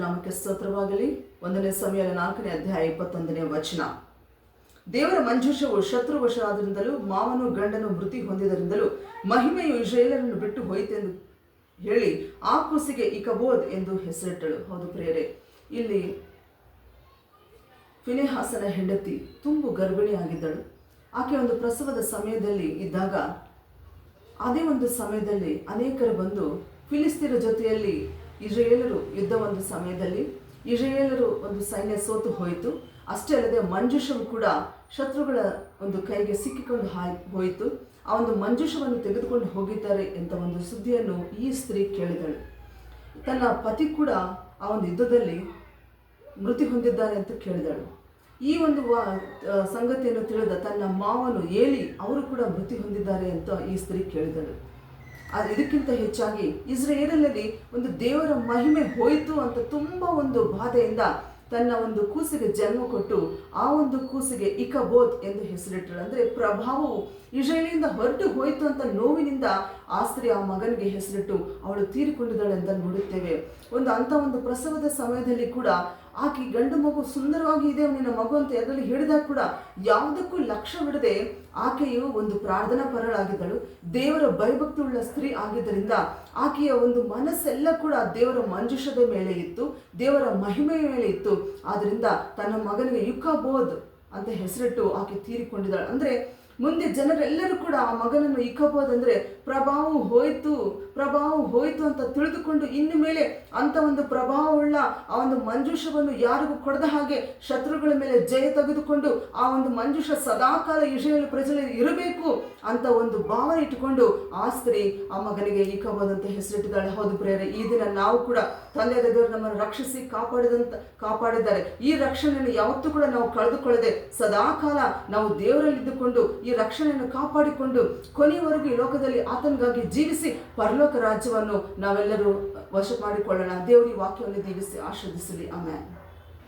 ನಾಮಕ್ಕೆ ಸ್ತೋತ್ರವಾಗಲಿ. 1 ಸಮುವೇಲ 4ನೇ ಅಧ್ಯಾಯ 21ನೇ ವಚನ. ದೇವರ ಮಂಜೂಷವು ಶತ್ರುವಶರಾದರಿಂದಲೂ ಮಾವನು ಗಂಡನು ಮೃತಿ ಹೊಂದಿದರಿಂದಲೂ ಮಹಿಮೆಯು ಇಸ್ರಾಯೇಲರನ್ನು ಬಿಟ್ಟು ಹೋಯಿತೆಂದು ಹೇಳಿ ಆ ಕೂಸಿಗೆ ಇಕಬೋದ್ ಎಂದು ಹೆಸರಿಟ್ಟಳು. ಹೌದು ಪ್ರಿಯರೇ, ಇಲ್ಲಿ ಫಿನೆಹಾಸನ ಹೆಂಡತಿ ತುಂಬು ಗರ್ಭಿಣಿಯಾಗಿದ್ದಳು. ಆಕೆ ಒಂದು ಪ್ರಸವದ ಸಮಯದಲ್ಲಿ ಇದ್ದಾಗ ಅದೇ ಒಂದು ಸಮಯದಲ್ಲಿ ಅನೇಕರು ಬಂದು ಫಿಲಿಸ್ತೀರ ಜೊತೆಯಲ್ಲಿ ಇಸ್ರಾಯೇಲರು ಯುದ್ಧ ಒಂದು ಸಮಯದಲ್ಲಿ ಇಸ್ರಾಯೇಲರು ಒಂದು ಸೈನ್ಯ ಸೋತು ಹೋಯಿತು. ಅಷ್ಟೇ ಅಲ್ಲದೆ ಮಂಜೂಷವು ಕೂಡ ಶತ್ರುಗಳ ಒಂದು ಕೈಗೆ ಸಿಕ್ಕಿಕೊಂಡು ಹೋಯಿತು. ಆ ಒಂದು ಮಂಜೂಷವನ್ನು ತೆಗೆದುಕೊಂಡು ಹೋಗಿದ್ದಾರೆ ಅಂತ ಒಂದು ಸುದ್ದಿಯನ್ನು ಈ ಸ್ತ್ರೀ ಕೇಳಿದಳು. ತನ್ನ ಪತಿ ಕೂಡ ಆ ಒಂದು ಯುದ್ಧದಲ್ಲಿ ಮೃತಿ ಹೊಂದಿದ್ದಾರೆ ಅಂತ ಕೇಳಿದಳು. ಈ ಒಂದು ಸಂಗತಿಯನ್ನು ತಿಳಿದ ತನ್ನ ಮಾವನು ಏಲಿ ಅವರು ಕೂಡ ಮೃತಿ ಹೊಂದಿದ್ದಾರೆ ಅಂತ ಈ ಸ್ತ್ರೀ ಕೇಳಿದಳು. ಇದಕ್ಕಿಂತ ಹೆಚ್ಚಾಗಿ ಇಸ್ರಾಯೇಲರಲ್ಲಿ ಒಂದು ದೇವರ ಮಹಿಮೆ ಹೋಯಿತು ಅಂತ ತುಂಬ ಒಂದು ಬಾಧೆಯಿಂದ ತನ್ನ ಒಂದು ಕೂಸಿಗೆ ಜನ್ಮ ಕೊಟ್ಟು ಆ ಒಂದು ಕೂಸಿಗೆ ಇಕಬೋದ್ ಎಂದು ಹೆಸರಿಟ್ಟಳು. ಅಂದರೆ ಪ್ರಭಾವವು ಇಸ್ರಾಯೇಲಿಂದ ಹೊರಟು ಹೋಯಿತು ಅಂತ ನೋವಿನಿಂದ ಆ ಸ್ತ್ರೀ ಆ ಮಗನಿಗೆ ಹೆಸರಿಟ್ಟು ಅವಳು ತೀರಿಕೊಂಡಿದ್ದಾಳೆ ಅಂತ ನೋಡುತ್ತೇವೆ. ಅಂಥ ಒಂದು ಪ್ರಸವದ ಸಮಯದಲ್ಲಿ ಕೂಡ ಆಕೆ ಗಂಡು ಮಗು ಸುಂದರವಾಗಿ ಇದೆ ನಿನ್ನ ಮಗು ಅಂತ ಎಲ್ಲರಲ್ಲಿ ಹೇಳಿದಾಗ ಕೂಡ ಯಾವುದಕ್ಕೂ ಲಕ್ಷ್ಯವಿಡದೆ ಆಕೆಯು ಒಂದು ಪ್ರಾರ್ಥನಾ ಪರಳಾಗಿದ್ದಳು. ದೇವರ ಭಯಭಕ್ತಿ ಉಳ್ಳ ಸ್ತ್ರೀ ಆಗಿದ್ದರಿಂದ ಆಕೆಯ ಒಂದು ಮನಸ್ಸೆಲ್ಲ ಕೂಡ ದೇವರ ಮಂಜೂಷದ ಮೇಲೆ ಇತ್ತು, ದೇವರ ಮಹಿಮೆಯ ಮೇಲೆ ಇತ್ತು. ಆದ್ದರಿಂದ ತನ್ನ ಮಗನಿಗೆ ಇಕಬೋದ್ ಅಂತ ಹೆಸರಿಟ್ಟು ಆಕೆ ತೀರಿಕೊಂಡಿದ್ದಾಳೆ. ಅಂದರೆ ಮುಂದೆ ಜನರೆಲ್ಲರೂ ಕೂಡ ಆ ಮಗನನ್ನು ಇಕಬೋದ್ ಅಂದರೆ ಪ್ರಭಾವ ಹೋಯಿತು ಅಂತ ತಿಳಿದುಕೊಂಡು ಇನ್ನು ಮೇಲೆ ಅಂಥ ಒಂದು ಪ್ರಭಾವವುಳ್ಳ ಆ ಒಂದು ಮಂಜೂಷವನ್ನು ಯಾರಿಗೂ ಕೊಡದ ಹಾಗೆ ಶತ್ರುಗಳ ಮೇಲೆ ಜಯ ತೆಗೆದುಕೊಂಡು ಆ ಒಂದು ಮಂಜೂಷ ಸದಾಕಾಲ ಇಸ್ರಾಯೇಲ್ ಪ್ರಜೆಯಲ್ಲಿ ಇರಬೇಕು ಅಂತ ಒಂದು ಭಾವನೆ ಇಟ್ಟುಕೊಂಡು ಆ ಸ್ತ್ರೀ ಆ ಮಗನಿಗೆ ಇಕಬೋದ್ ಅಂತ ಹೆಸರಿಟ್ಟಿದ್ದಾಳೆ. ಹೌದು ಪ್ರಿಯರೇ, ಈ ದಿನ ನಾವು ಕೂಡ ತಂದೆಯಾದ ದೇವರು ನಮ್ಮನ್ನು ರಕ್ಷಿಸಿ ಕಾಪಾಡಿದ್ದಾರೆ. ಈ ರಕ್ಷಣೆಯನ್ನು ಯಾವತ್ತೂ ಕೂಡ ನಾವು ಕಳೆದುಕೊಳ್ಳದೆ ಸದಾಕಾಲ ನಾವು ದೇವರಲ್ಲಿದ್ದುಕೊಂಡು ಈ ರಕ್ಷಣೆಯನ್ನು ಕಾಪಾಡಿಕೊಂಡು ಕೊನೆಯವರೆಗೂ ಈ ಲೋಕದಲ್ಲಿ ಆತನಿಗಾಗಿ ಜೀವಿಸಿ ಪರಲೋಕ ರಾಜ್ಯವನ್ನು ನಾವೆಲ್ಲರೂ ವಶ ಮಾಡಿಕೊಳ್ಳೋಣ. ದೇವರ ವಾಕ್ಯವನ್ನು ದೀವಿಸಿ ಆಶೀರ್ವದಿಸಲಿ. ಆಮೆನ್.